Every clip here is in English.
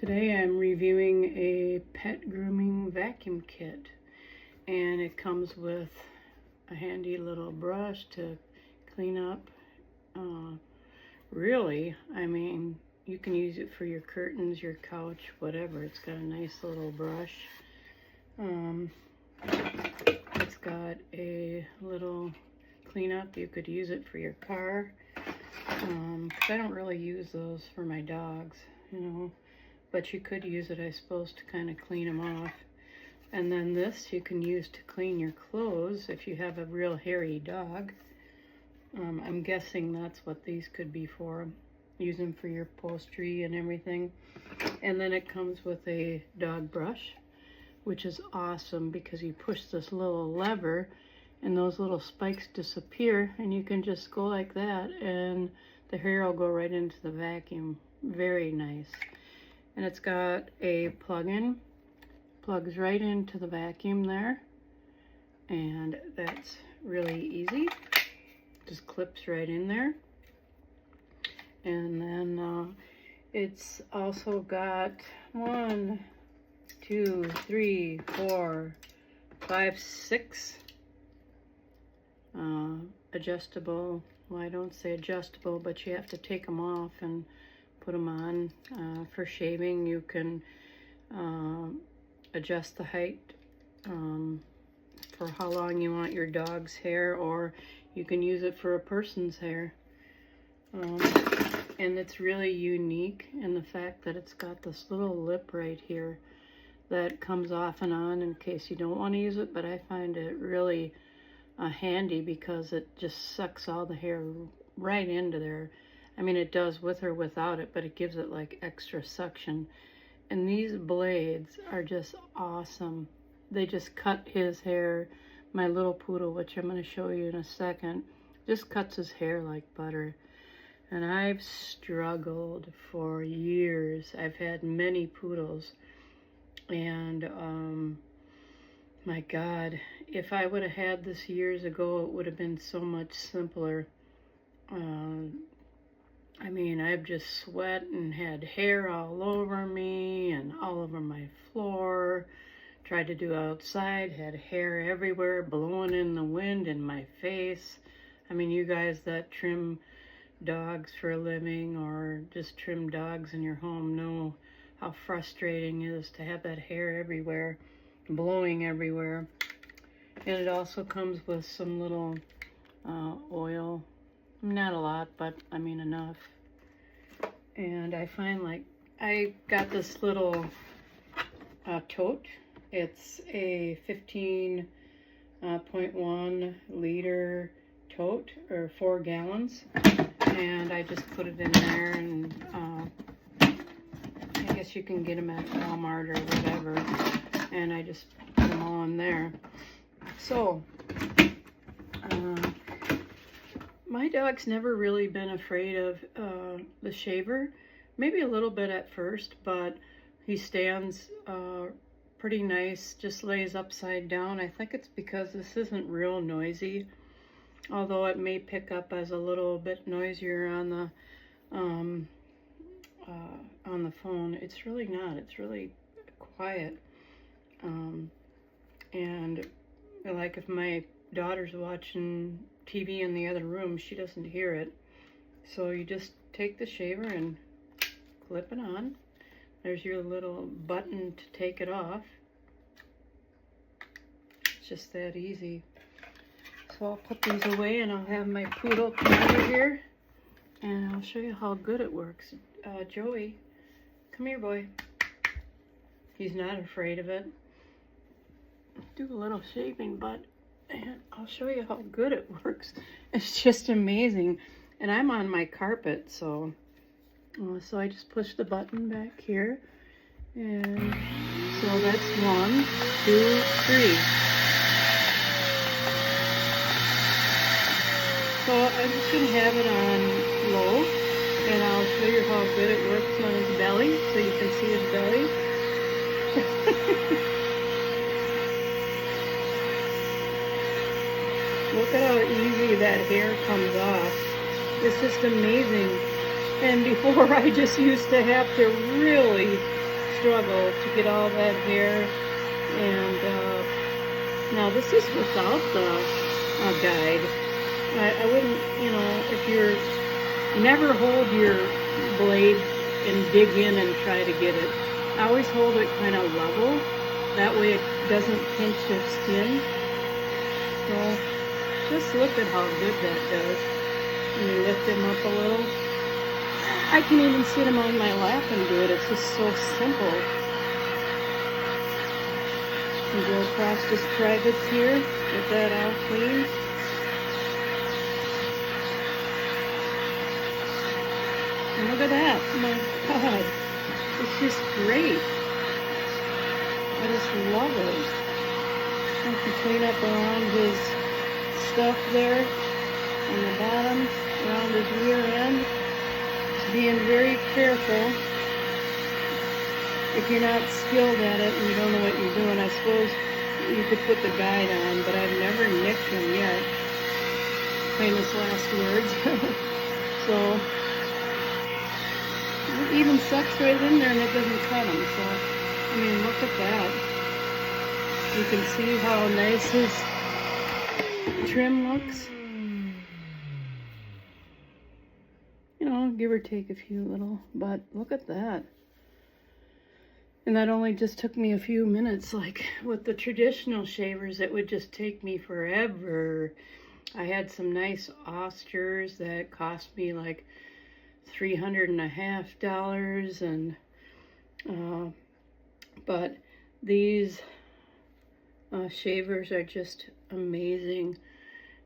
Today I'm reviewing a pet grooming vacuum kit, and it comes with a handy little brush to clean up. Really, I mean, you can use it for your curtains, your couch, whatever. It's got a nice little brush. It's got a little cleanup. You could use it for your car. I don't really use those for my dogs, you know. But you could use it, I suppose, to kind of clean them off. And then this you can use to clean your clothes if you have a real hairy dog. I'm guessing that's what these could be for. Use them for your upholstery and everything. And then it comes with a dog brush, which is awesome because you push this little lever and those little spikes disappear, and you can just go like that and the hair will go right into the vacuum. Very nice. And it's got a plug-in, plugs right into the vacuum there, and that's really easy. Just clips right in there. And then it's also got 1, 2, 3, 4, 5, 6 adjustable, well, I don't say adjustable, but you have to take them off and put them on. For shaving, you can adjust the height for how long you want your dog's hair, or you can use it for a person's hair. And it's really unique in the fact that it's got this little lip right here that comes off and on in case you don't want to use it, but I find it really handy because it just sucks all the hair right into there. I mean, it does with or without it, but it gives it like extra suction. And these blades are just awesome. They just cut his hair. My little poodle, which I'm going to show you in a second, just cuts his hair like butter. And I've struggled for years. I've had many poodles. And my God, if I would have had this years ago, it would have been so much simpler. I mean, I've just sweat and had hair all over me and all over my floor. Tried to do outside, had hair everywhere, blowing in the wind in my face. I mean, you guys that trim dogs for a living or just trim dogs in your home know how frustrating it is to have that hair everywhere, blowing everywhere. And it also comes with some little oil. Not a lot, but I mean enough. And I find, like, I got this little tote. It's a 15.1 liter tote, or 4 gallons. And I just put it in there, and I guess you can get them at Walmart or whatever. And I just put them all in there. So, my dog's never really been afraid of the shaver. Maybe a little bit at first, but he stands pretty nice, just lays upside down. I think it's because this isn't real noisy, although it may pick up as a little bit noisier on the phone. It's really not. It's really quiet. And like if my daughter's watching TV in the other room, she doesn't hear it. So you just take the shaver and clip it on. There's your little button to take it off. It's just that easy. So I'll put these away and I'll have my poodle come over here and I'll show you how good it works. Joey, come here, boy. He's not afraid of it. Do a little shaving, but and I'll show you how good it works. It's just amazing. And I'm on my carpet, so I just push the button back here. And so that's 1, 2, 3. So I'm just going to have it on low, and I'll show you how good it works on his belly, so you can see his belly. Look at how easy that hair comes off. It's just amazing. And before, I just used to have to really struggle to get all that hair. And now this is without the guide. I wouldn't, you know, if you're, never hold your blade and dig in and try to get it. I always hold it kind of level. That way it doesn't pinch your skin. So just look at how good that does. And you lift him up a little. I can even sit him on my lap and do it. It's just so simple. You go across his privates here, get that all clean. And look at that. Oh my God. It's just great. I just love it. I can clean up around his stuff there on the bottom, around his rear end. Being very careful. If you're not skilled at it and you don't know what you're doing, I suppose you could put the guide on, but I've never nicked him yet. Famous last words. So, it even sucks right in there and it doesn't cut him. So, I mean, look at that. You can see how nice his trim looks. You know, give or take a few little, but look at that. And that only just took me a few minutes. Like with the traditional shavers, it would just take me forever. I had some nice Austers that cost me like $350, and but these shavers are just amazing.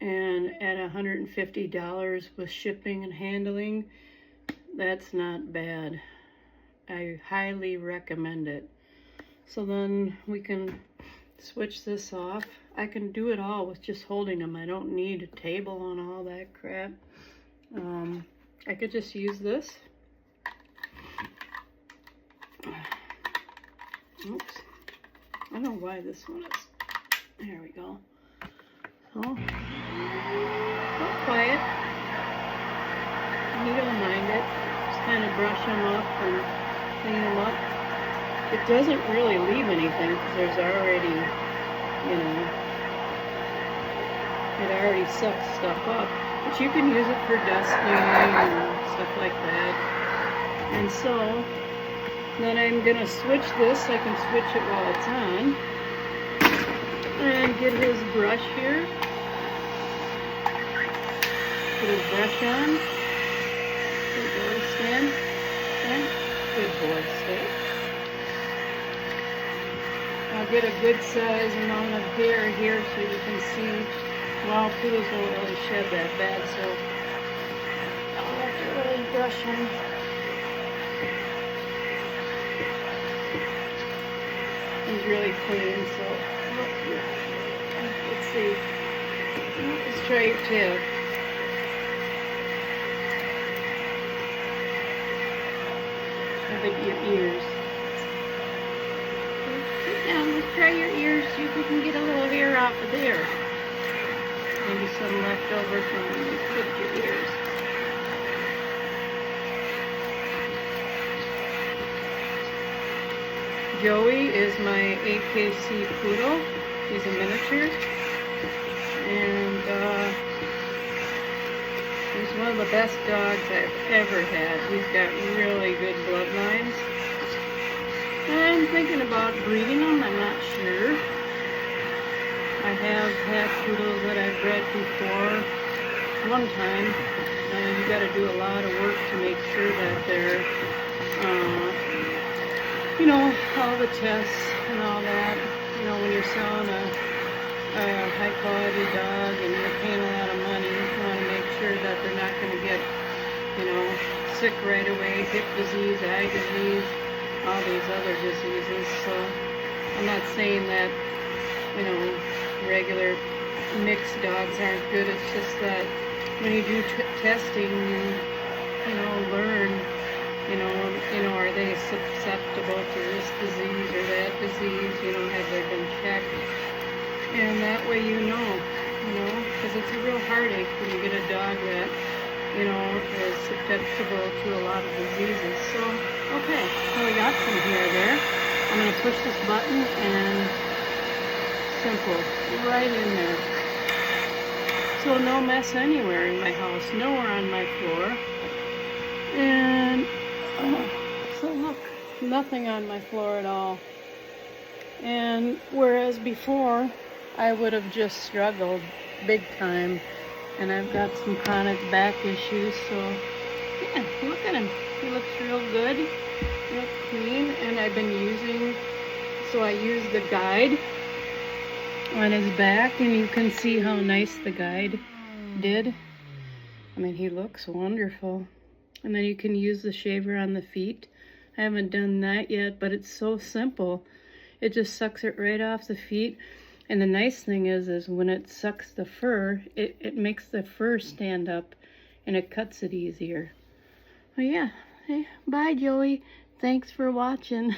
And at $150 with shipping and handling, that's not bad. I highly recommend it. So then we can switch this off. I can do it all with just holding them. I don't need a table and all that crap. I could just use this. Oops. I don't know why this one is. There we go. Oh, quiet. You don't mind it. Just kind of brush them up and clean them up. It doesn't really leave anything because there's already, you know, it already sucks stuff up. But you can use it for dusting and stuff like that. And so, then I'm going to switch this. I can switch it while it's on. And get his brush here. Put his brush on. Good boy, stand. Stand. Good boy, stay. I'll get a good size amount of hair here so you can see. Well, poodles don't really shed that bad, so I'll have to really brush him. He's really clean, so let's see. Let's try your tail. How about your ears? Sit down, let's try your ears, see if we can get a little hair off of there. Maybe some left over from when you clipped your ears. Joey is my AKC poodle. He's a miniature. And he's one of the best dogs I've ever had. He's got really good bloodlines. I'm thinking about breeding him, I'm not sure. I have had poodles that I've bred before one time. You got to do a lot of work to make sure that they're you know, all the tests and all that. You know, when you're selling a high quality dog and you're paying a lot of money, you want to make sure that they're not going to get, you know, sick right away, hip disease, eye disease, all these other diseases. So I'm not saying that, you know, regular mixed dogs aren't good. It's just that when you do testing, you know, learn. You know, are they susceptible to this disease or that disease? You know, have they been checked? And that way you know, because it's a real heartache when you get a dog that you know, is susceptible to a lot of diseases. So, okay, so we got some hair there. I'm going to push this button and simple, right in there. So no mess anywhere in my house, nowhere on my floor. And so look, nothing on my floor at all. And whereas before, I would have just struggled big time. And I've got some chronic back issues, so yeah, look at him. He looks real good, real clean. And I've been using, so I use the guide on his back, and you can see how nice the guide did. I mean, he looks wonderful. And then you can use the shaver on the feet. I haven't done that yet, but it's so simple. It just sucks it right off the feet. And the nice thing is when it sucks the fur, it makes the fur stand up, and it cuts it easier. Oh yeah, hey, bye Joey. Thanks for watching.